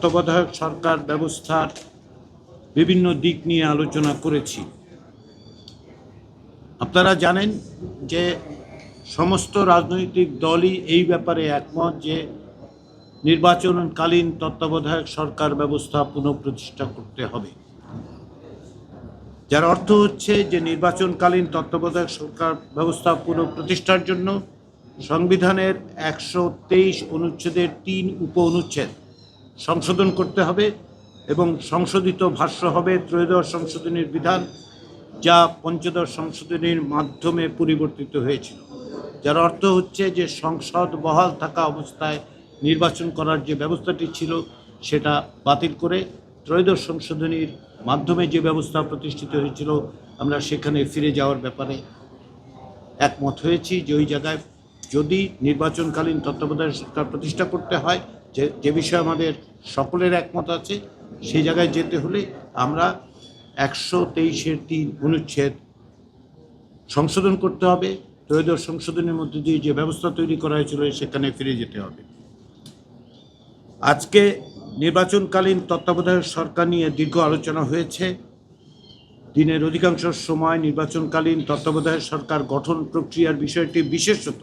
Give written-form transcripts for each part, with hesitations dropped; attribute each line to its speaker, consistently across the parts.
Speaker 1: তত্ত্বাবধায়ক সরকার ব্যবস্থার বিভিন্ন দিক নিয়ে আলোচনা করেছি। আপনারা জানেন যে সমস্ত রাজনৈতিক দলই এই ব্যাপারে একমত যে নির্বাচনকালীন তত্ত্বাবধায়ক সরকার ব্যবস্থা পুনঃপ্রতিষ্ঠা করতে হবে, যার অর্থ হচ্ছে যে নির্বাচনকালীন তত্ত্বাবধায়ক সরকার ব্যবস্থা পুনঃপ্রতিষ্ঠার জন্য সংবিধানের 123 অনুচ্ছেদের 3 উপ অনুচ্ছেদ সংশোধন করতে হবে এবং সংশোধিত ভাষ্য হবে ত্রয়োদশ সংশোধনীর বিধান, যা পঞ্চদশ সংশোধনীর মাধ্যমে পরিবর্তিত হয়েছিল। যার অর্থ হচ্ছে যে সংসদ বহাল থাকা অবস্থায় নির্বাচন করার যে ব্যবস্থাটি ছিল সেটা বাতিল করে ত্রয়োদশ সংশোধনীর মাধ্যমে যে ব্যবস্থা প্রতিষ্ঠিত হয়েছিল আমরা সেখানে ফিরে যাওয়ার ব্যাপারে একমত হয়েছি। যে ওই জায়গায় যদি নির্বাচনকালীন তত্ত্বাবধায়ক সরকার প্রতিষ্ঠা করতে হয়, যে বিষয়ে আমাদের সকলের একমত আছে, সেই জায়গায় যেতে হলে আমরা 123-এর 3 অনুচ্ছেদ সংশোধন করতে হবে। ত্রয়োদশ সংশোধনের মধ্যে দিয়ে যে ব্যবস্থা তৈরি করা হয়েছিল সেখানে ফিরে যেতে হবে। আজকে নির্বাচনকালীন তত্ত্বাবধায়ক সরকার নিয়ে দীর্ঘ আলোচনা হয়েছে। দিনের অধিকাংশ সময় নির্বাচনকালীন তত্ত্বাবধায়ক সরকার গঠন প্রক্রিয়ার বিষয়টি, বিশেষত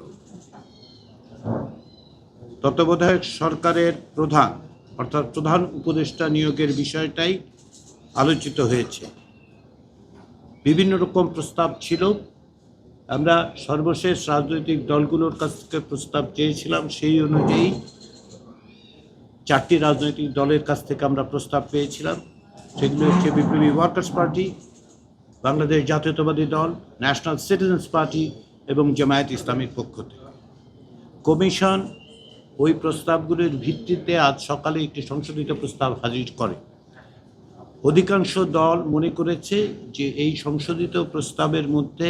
Speaker 1: তত্ত্বাবধায়ক সরকারের প্রধান অর্থাৎ প্রধান উপদেষ্টা নিয়োগের বিষয়টাই আলোচিত হয়েছে। বিভিন্ন রকম প্রস্তাব ছিল। আমরা সর্বশেষ রাজনৈতিক দলগুলোর কাছ থেকে প্রস্তাব চেয়েছিলাম, সেই অনুযায়ী 4টি রাজনৈতিক দলের কাছ থেকে আমরা প্রস্তাব পেয়েছিলাম। সেগুলো হচ্ছে বিপ্লবী ওয়ার্কার্স পার্টি, বাংলাদেশ জাতীয়তাবাদী দল, ন্যাশনাল সিটিজেন্স পার্টি এবং জামায়াত ইসলামীর পক্ষ থেকে। কমিশন ওই প্রস্তাবগুলির ভিত্তিতে আজ সকালে একটি সংশোধিত প্রস্তাব হাজির করে। অধিকাংশ দল মনে করেছে যে এই সংশোধিত প্রস্তাবের মধ্যে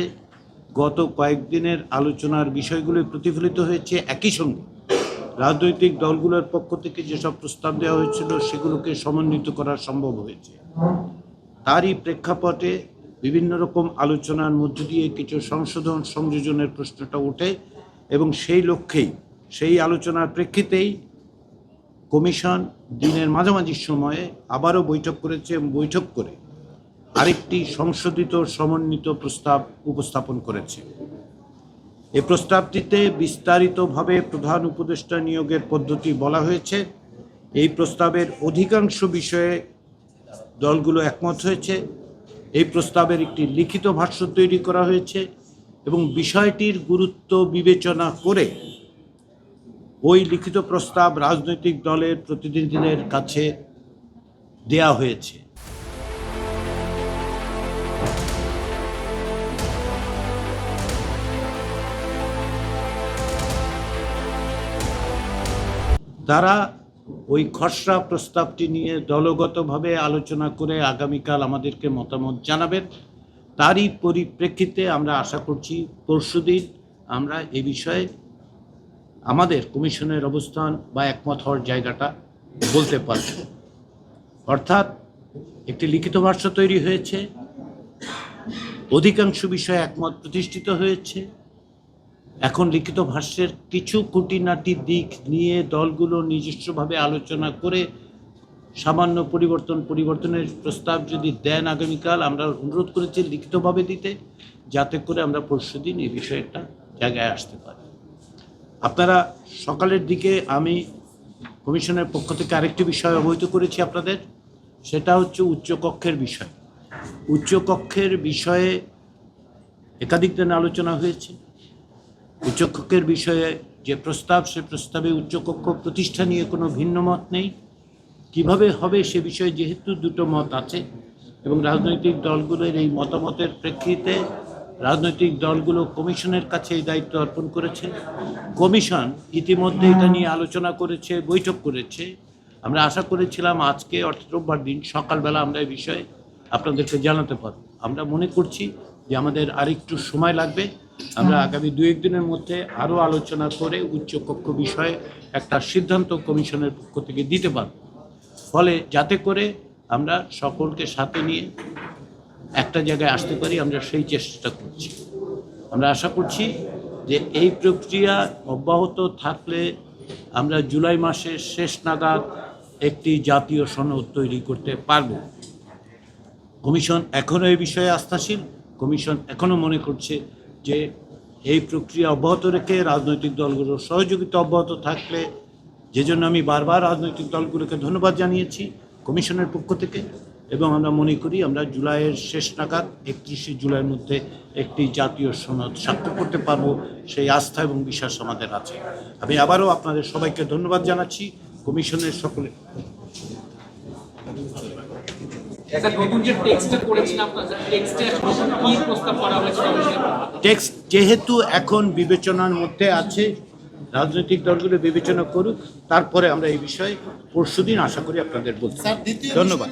Speaker 1: গত কয়েকদিনের আলোচনার বিষয়গুলি প্রতিফলিত হয়েছে। একই সঙ্গে রাজনৈতিক দলগুলোর পক্ষ থেকে যেসব প্রস্তাব দেওয়া হয়েছিল সেগুলোকে সমন্বিত করা সম্ভব হয়েছে। তারই প্রেক্ষাপটে বিভিন্ন রকম আলোচনার মধ্য দিয়ে কিছু সংশোধন সংযোজনের প্রশ্নটা ওঠে এবং সেই লক্ষ্যেই, সেই আলোচনার প্রেক্ষিতেই কমিশন দিনের মাঝামাঝি সময়ে আবারও বৈঠক করেছে এবং বৈঠক করে আরেকটি সংশোধিত সমন্বিত প্রস্তাব উপস্থাপন করেছে। এই প্রস্তাবটিতে বিস্তারিতভাবে প্রধান উপদেষ্টা নিয়োগের পদ্ধতি বলা হয়েছে। এই প্রস্তাবের অধিকাংশ বিষয়ে দলগুলো একমত হয়েছে। এই প্রস্তাবের একটি লিখিত ভাষ্য তৈরি করা হয়েছে এবং বিষয়টির গুরুত্ব বিবেচনা করে ওই লিখিত প্রস্তাব রাজনৈতিক দলের প্রতিনিধিদের কাছে দেয়া হয়েছে। তারা ওই খসড়া প্রস্তাবটি নিয়ে দলগতভাবে আলোচনা করে আগামীকাল আমাদেরকে মতামত জানাবেন। তারই পরিপ্রেক্ষিতে আমরা আশা করছি পরশুদিন আমরা এ বিষয়ে আমাদের কমিশনের অবস্থান বা একমত হওয়ার জায়গাটা বলতে পারব। অর্থাৎ একটি লিখিত ভাষ্য তৈরি হয়েছে, অধিকাংশ বিষয়ে একমত প্রতিষ্ঠিত হয়েছে। এখন লিখিত ভাষ্যের কিছু খুঁটিনাটি দিক নিয়ে দলগুলো নিজস্বভাবে আলোচনা করে সামান্য পরিবর্তনের প্রস্তাব যদি দেন আগামীকাল, আমরা অনুরোধ করেছি লিখিতভাবে দিতে, যাতে করে আমরা পরশুদিন এই বিষয়টা জায়গায় আসতে পারি। আপনারা সকালের দিকে আমি কমিশনের পক্ষ থেকে আরেকটি বিষয় অবহিত করেছি আপনাদের, সেটা হচ্ছে উচ্চকক্ষের বিষয়। উচ্চকক্ষের বিষয়ে একাধিক দিন আলোচনা হয়েছে। উচ্চকক্ষের বিষয়ে যে প্রস্তাব, সে প্রস্তাবে উচ্চকক্ষ প্রতিষ্ঠা নিয়ে কোনো ভিন্ন মত নেই। কিভাবে হবে সে বিষয়ে যেহেতু দুটো মত আছে এবং রাজনৈতিক দলগুলোর এই মতামতের প্রেক্ষিতে রাজনৈতিক দলগুলো কমিশনের কাছে এই দায়িত্ব অর্পণ করেছে। কমিশন ইতিমধ্যে এটা নিয়ে আলোচনা করেছে, বৈঠক করেছে। আমরা আশা করেছিলাম আজকে অর্থাৎ রোববার দিন সকালবেলা আমরা এই বিষয়ে আপনাদেরকে জানাতে পারব। আমরা মনে করছি যে আমাদের আরেকটু সময় লাগবে। আমরা আগামী 2-1 দিনের মধ্যে আরও আলোচনা করে উচ্চকক্ষ বিষয়ে একটা সিদ্ধান্ত কমিশনের পক্ষ থেকে দিতে পারব। ফলে যাতে করে আমরা সকলকে সাথে নিয়ে একটা জায়গায় আসতে পারি, আমরা সেই চেষ্টা করছি। আমরা আশা করছি যে এই প্রক্রিয়া অব্যাহত থাকলে আমরা জুলাই মাসের শেষ নাগাদ একটি জাতীয় সনদ তৈরি করতে পারব। কমিশন এখনও এই বিষয়ে আস্থাশীল। কমিশন এখনও মনে করছে যে এই প্রক্রিয়া অব্যাহত রেখে রাজনৈতিক দলগুলোর সহযোগিতা অব্যাহত থাকলে, যে জন্য আমি বারবার রাজনৈতিক দলগুলোকে ধন্যবাদ জানিয়েছি কমিশনের পক্ষ থেকে, এবং আমরা মনে করি আমরা জুলাইয়ের শেষ নাগাদ 31শে জুলাইয়ের মধ্যে একটি জাতীয় সনদ স্বাক্ষর করতে পারবো, সেই আস্থা এবং বিশ্বাস আমাদের আছে। আমি আবারও আপনাদের সবাইকে ধন্যবাদ জানাচ্ছি, কমিশনের সকলে। টেক্সট যেহেতু এখন বিবেচনার মধ্যে আছে, রাজনৈতিক দলগুলো বিবেচনা করুক, তারপরে আমরা এই বিষয়ে পরশুদিন আশা করি আপনাদের বলতে। ধন্যবাদ।